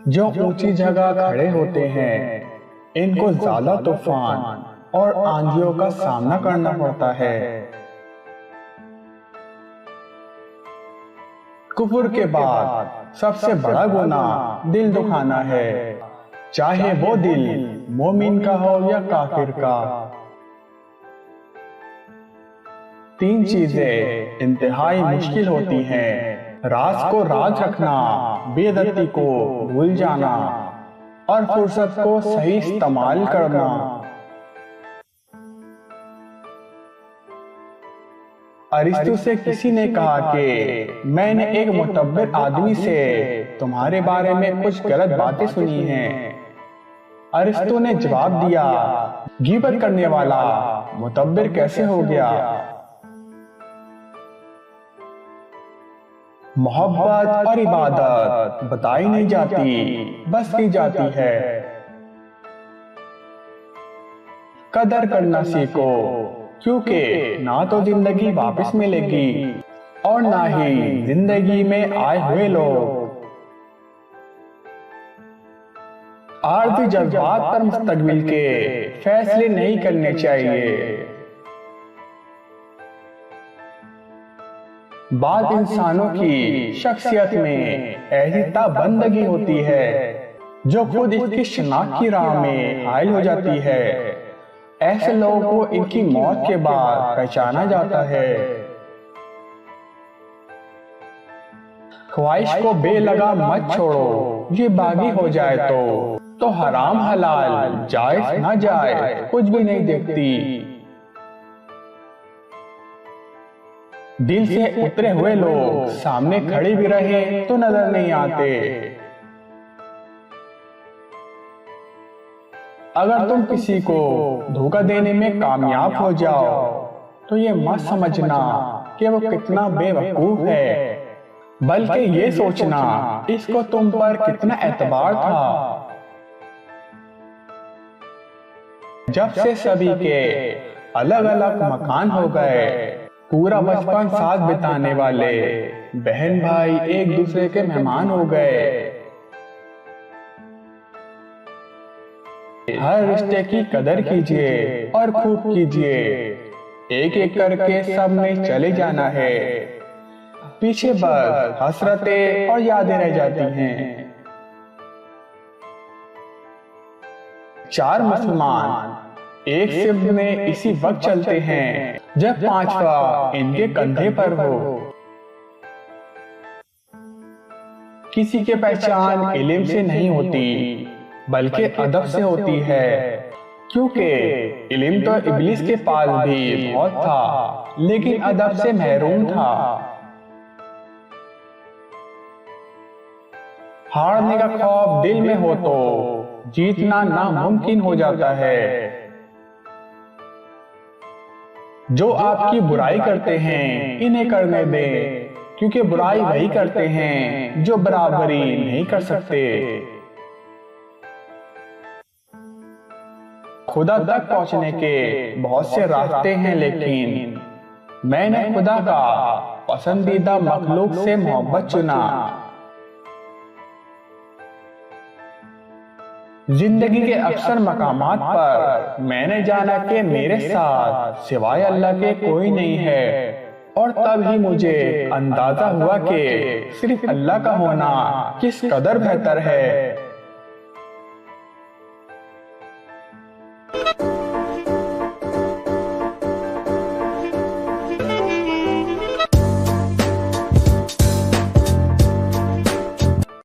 जो ऊंची जगह खड़े होते हैं इनको ज्यादा तूफान और आंधियों का सामना करना पड़ता है। कुफ्र के बाद सबसे बड़ा गुनाह दिल दुखाना है, चाहे वो दिल मोमिन का हो या काफिर का। तीन चीजें इंतहाई मुश्किल होती हैं: राज को राज रखना, बेइज्जती को भूल जाना और फुर्सत को सही इस्तेमाल करना। अरिस्तु से किसी ने कहा कि मैंने एक मुतब्बिर आदमी से तुम्हारे बारे में कुछ गलत बातें सुनी हैं। अरिस्तु ने जवाब दिया, गीबत करने वाला मुतब्बिर कैसे हो गया? मोहब्बत और इबादत बताई नहीं जाती, बस की जाती है। कदर करना सीखो, क्योंकि ना तो जिंदगी वापस मिलेगी और ना ही जिंदगी में आए हुए लोग। आर्थिक जज्बात पर मुस्तकबिल के फैसले नहीं करने चाहिए। बात इंसानों की शख्सियत में ऐसी ताबंदगी होती है जो खुद इसकी शनाख्त की राह में हायल हो जाती है। ऐसे लोगों को इनकी मौत के बाद पहचाना जाता है। ख्वाहिश को बेलगा मत छोड़ो, ये बागी हो जाए तो हराम हलाल जायज ना जाए कुछ भी नहीं देखती। दिल से उतरे हुए लोग सामने खड़े भी रहे तो नजर नहीं आते। अगर तुम किसी को धोखा देने में कामयाब हो जाओ तो ये मत समझना कि वो कितना बेवकूफ है, बल्कि ये सोचना इसको तुम पर कितना एतबार था। जब से सभी के अलग अलग मकान हो गए, पूरा बचपन साथ बिताने वाले बहन भाई एक दूसरे के मेहमान हो गए। हर रिश्ते की कदर कीजिए और खूब कीजिए। एक एक करके सब में चले जाना है, पीछे बस हसरतें और यादें रह जाती हैं। चार मुसलमान एक सिमत में इसी वक्त चलते हैं जब पांचवा इनके कंधे पर हो। किसी की पहचान इल्म से नहीं होती बल्कि अदब से होती है, क्योंकि इल्म तो इब्लिस के पास भी बहुत था लेकिन अदब से महरूम था। हारने का खौफ दिल में हो तो जीतना नामुमकिन हो जाता है। जो आपकी बुराई करते हैं इन्हें करने दें, क्योंकि बुराई वही करते हैं जो बराबरी नहीं कर सकते। खुदा तक पहुंचने के बहुत से रास्ते हैं, लेकिन मैंने खुदा का पसंदीदा मखलूक से मोहब्बत चुना। जिंदगी के अक्सर मकामात पर मैंने जाना कि मेरे साथ सिवाय अल्लाह के कोई नहीं है, और तब ही मुझे अंदाजा हुआ कि सिर्फ अल्लाह का होना किस कदर बेहतर है।